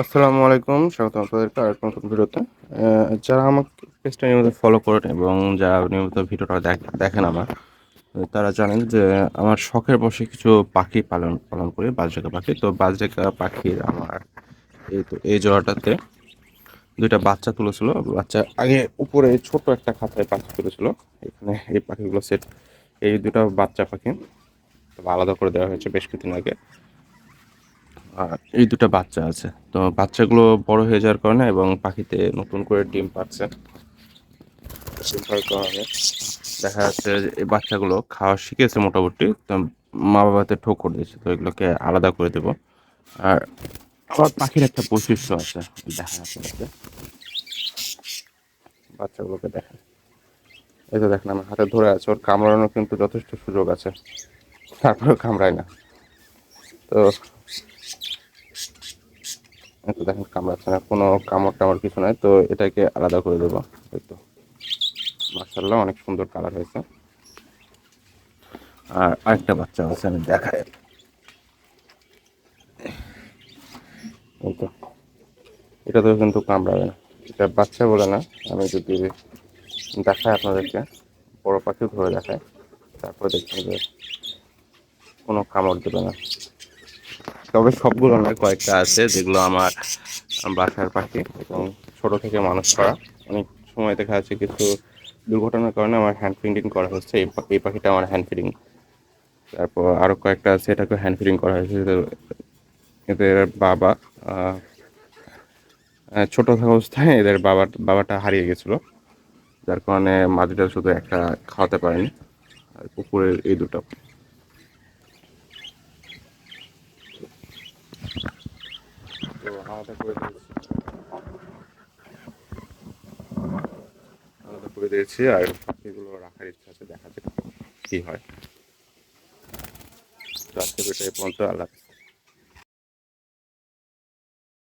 আসসালামু আলাইকুম, স্বাগতম আপনাদেরকে আরেকটা নতুন ভিডিওতে। যারা আমাকে পেজটা নিয়মিত ফলো করেন এবং যারা নিয়মিত ভিডিওটা দেখেন আমার, তারা জানেন যে আমার শখের বশে কিছু পাখি পালন পালন করি, বাজরেখা পাখি। তো বাজরেখা পাখির আমার এই জোড়াটাতে ২ টা বাচ্চা তুলেছিল। বাচ্চা আগে উপরে ছোট একটা খাঁচায় পাখি তুলেছিল। এখানে এই পাখিগুলো এই ২ টা বাচ্চা পাখি তবে আলাদা করে দেওয়া হয়েছে বেশ কিছুদিন আগে। আর এই ২ টা বাচ্চা আছে। তো বাচ্চাগুলো বড় হয়ে যাওয়ার কারণে এবং পাখিতে নতুন করে ডিম পাড়ছে। ডিম পাড়ার কারণে দেখা যাচ্ছে যে এই বাচ্চাগুলো খাওয়া শিখেছে মোটামুটি। তো মা-বাবাতে ঠোকর দিয়েছে। তো এগুলোকে আলাদা করে দেব। আর আমার পাখির একটা বৈশিষ্ট্য আছে। দেখাই আপনাদেরকে। বাচ্চাগুলোকে দেখেন। এই তো দেখেন আমার হাতে ধরে আছে। ওর কামড়ানোর কিন্তু যথেষ্ট সুযোগ আছে। তারপরেও কামড়ায় না। তো এই তো দেখেন কামড়াচ্ছে না। কোনো কামড়-টামড় কিছু নাই। তো এটাকে আলাদা করে দেব। এই তো। মাশাআল্লাহ অনেক সুন্দর কালার হয়েছে। আর আরেকটা বাচ্চা আছে আমি দেখাই। এই তো। এটাতেও কিন্তু কামড়াবে না। এটা বাচ্চা বলে না। আমি যদি দেখাই আপনাদেরকে, বড় পাখিও ধরে দেখাই, তারপরে দেখবেন যে কোনো কামড় দেবে না। তবে সবগুলো নয়, কয়েকটা আছে যেগুলো আমার বাসার পাখি এবং ছোট থেকে মানুষ করা। অনেক সময় দেখা যাচ্ছে কিছু দুর্ঘটনার কারণে আমার হ্যান্ড ফিডিং করা হচ্ছে। এই পাখিটা আমার হ্যান্ড ফিডিং। তারপর আরও কয়েকটা আছে, এটাকে হ্যান্ড ফিডিং করা হয়েছে। এদের বাবা ছোট থাকা অবস্থায় এদের বাবাটা হারিয়ে গেছিলো, যার কারণে মাঝিটা শুধু একটা খাওয়াতে পারেনি। আর পুকুরের এই ২টা তো আলাদা করে দিয়েছি। আর পাখিগুলো রাখার ইচ্ছা আছে, দেখা যাক কি হয়। তো আজকে ভিডিও এই পর্যন্ত। আল্লাহ হাফেজ।